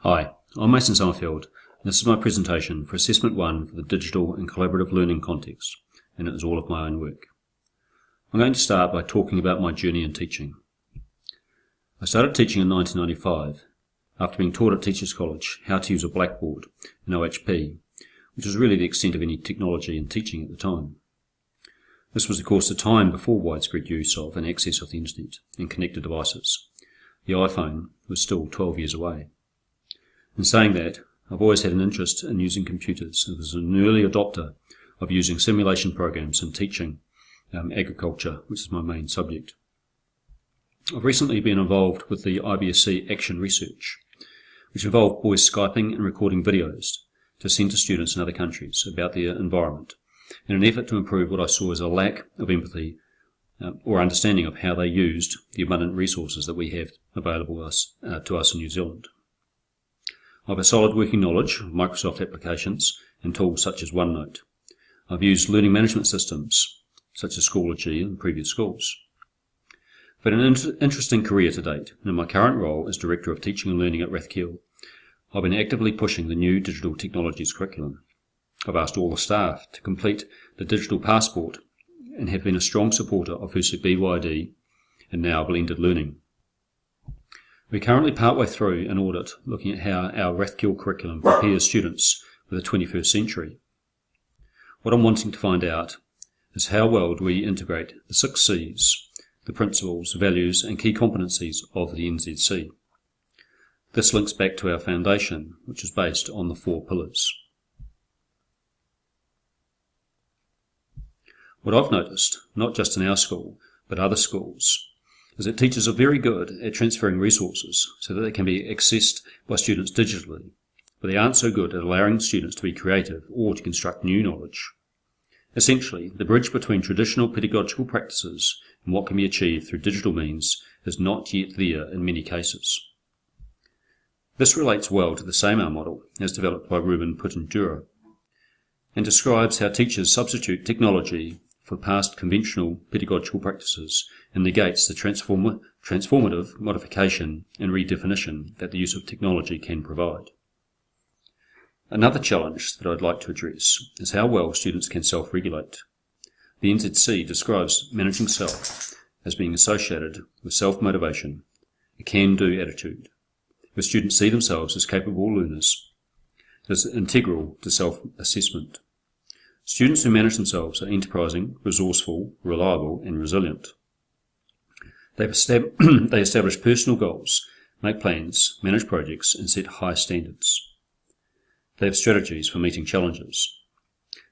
Hi, I'm Mason Summerfield, and this is my presentation for Assessment 1 for the Digital and Collaborative Learning context, and it is all of my own work. I'm going to start by talking about my journey in teaching. I started teaching in 1995, after being taught at Teachers College how to use a blackboard in OHP, which was really the extent of any technology in teaching at the time. This was of course the time before widespread use of and access of the internet and connected devices. The iPhone was still 12 years away. In saying that, I've always had an interest in using computers and was an early adopter of using simulation programs in teaching agriculture, which is my main subject. I've recently been involved with the IBSC Action Research, which involved boys Skyping and recording videos to send to students in other countries about their environment, in an effort to improve what I saw as a lack of empathy or understanding of how they used the abundant resources that we have available to us in New Zealand. I have a solid working knowledge of Microsoft applications and tools such as OneNote. I've used learning management systems such as Schoology in previous schools. I've had an interesting career to date, and in my current role as Director of Teaching and Learning at Rathkeale, I've been actively pushing the new digital technologies curriculum. I've asked all the staff to complete the digital passport and have been a strong supporter of FUSIC BYD and now blended learning. We're currently partway through an audit looking at how our Rathkeale curriculum prepares students for the 21st century. What I'm wanting to find out is how well do we integrate the 6 C's, the principles, values and key competencies of the NZC. This links back to our foundation, which is based on the 4 pillars. What I've noticed, not just in our school, but other schools, is that teachers are very good at transferring resources so that they can be accessed by students digitally, but they aren't so good at allowing students to be creative or to construct new knowledge. Essentially, the bridge between traditional pedagogical practices and what can be achieved through digital means is not yet there in many cases. This relates well to the SAMAR model as developed by Ruben Putten-Dura and describes how teachers substitute technology for past conventional pedagogical practices and negates the transformative modification and redefinition that the use of technology can provide. Another challenge that I'd like to address is how well students can self-regulate. The NZC describes managing self as being associated with self-motivation, a can-do attitude, where students see themselves as capable learners. It is integral to self-assessment. Students who manage themselves are enterprising, resourceful, reliable and resilient. They establish personal goals, make plans, manage projects and set high standards. They have strategies for meeting challenges.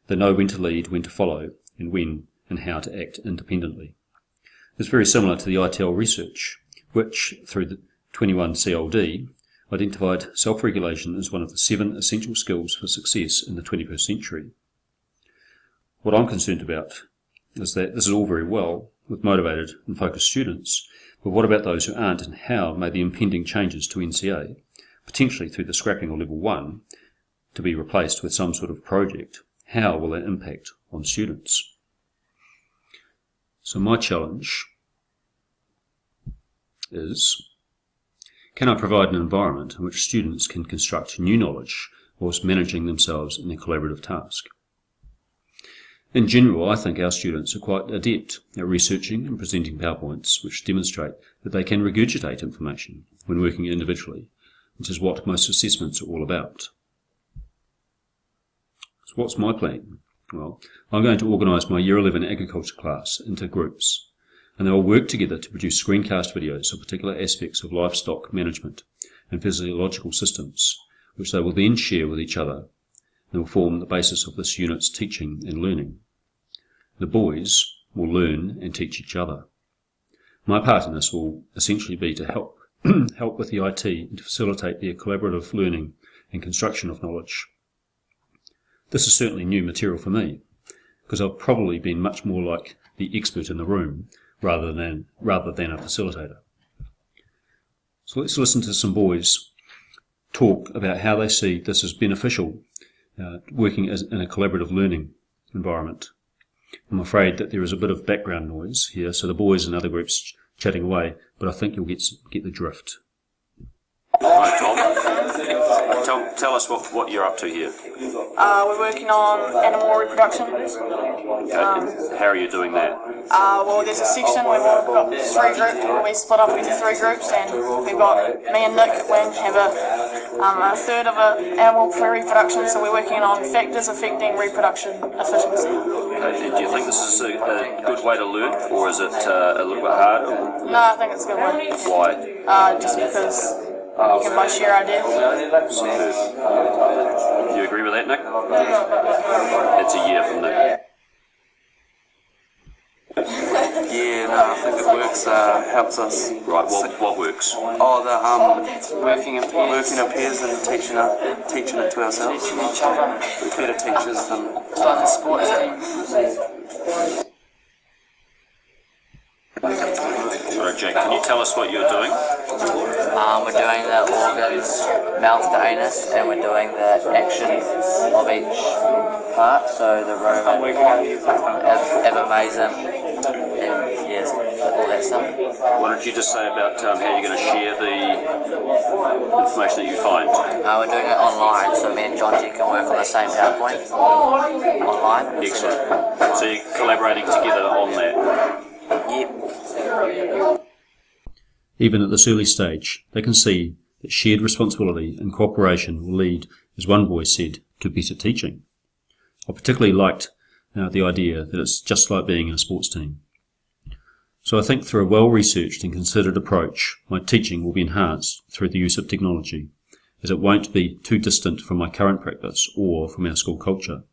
They know when to lead, when to follow, and when and how to act independently. It's very similar to the ITEL research, which, through the 21CLD, identified self-regulation as one of the 7 essential skills for success in the 21st century. What I'm concerned about is that this is all very well with motivated and focused students, but what about those who aren't, and how may the impending changes to NCA, potentially through the scrapping of Level 1, to be replaced with some sort of project, how will that impact on students? So my challenge is, can I provide an environment in which students can construct new knowledge whilst managing themselves in a collaborative task? In general, I think our students are quite adept at researching and presenting PowerPoints which demonstrate that they can regurgitate information when working individually, which is what most assessments are all about. So what's my plan? Well, I'm going to organise my Year 11 agriculture class into groups, and they will work together to produce screencast videos of particular aspects of livestock management and physiological systems, which they will then share with each other and will form the basis of this unit's teaching and learning. The boys will learn and teach each other. My part in this will essentially be to help with the IT and to facilitate their collaborative learning and construction of knowledge. This is certainly new material for me, because I've probably been much more like the expert in the room rather than a facilitator. So let's listen to some boys talk about how they see this as beneficial, working in a collaborative learning environment. I'm afraid that there is a bit of background noise here, so the boys and other groups chatting away, but I think you'll get the drift. Hi Tom. Tell us what you're up to here. We're working on animal reproduction. How are you doing that? Well, there's a section where we've got 3 groups. We split up into 3 groups, and we've got me and Nick. We have a third of an animal for reproduction, so we're working on factors affecting reproduction efficiency. Okay. Do you think this is a good way to learn, or is it a little bit hard? No, I think it's a good way. Why? Just because you can both share ideas. Do you agree with that, Nick? It's a year from Nick. Yeah, no, I think it works, helps us. Right, what works? Oh, the working in pairs and teaching it to ourselves. Teaching each other. We're better teachers than... It's like a sports team. Right, Jake, can you tell us what you're doing? We're doing the organs, mouth to anus, and we're doing the action of each part. So the Roman, Abomazum, and yes, all that stuff. What did you just say about how you're going to share the information that you find? We're doing it online, so me and John G can work on the same PowerPoint online. Excellent. So you're collaborating together on that? Yep. Even at this early stage, they can see that shared responsibility and cooperation will lead, as one boy said, to better teaching. I particularly liked the idea that it's just like being in a sports team. So I think through a well-researched and considered approach, my teaching will be enhanced through the use of technology, as it won't be too distant from my current practice or from our school culture,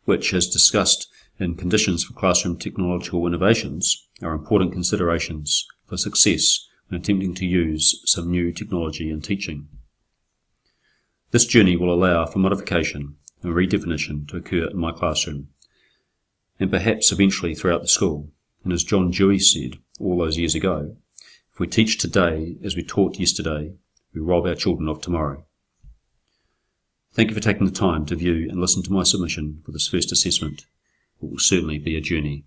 which, as discussed in Conditions for Classroom Technological Innovations, are important considerations for success when attempting to use some new technology in teaching. This journey will allow for modification and redefinition to occur in my classroom, and perhaps eventually throughout the school. And as John Dewey said all those years ago, if we teach today as we taught yesterday, we rob our children of tomorrow. Thank you for taking the time to view and listen to my submission for this first assessment. It will certainly be a journey.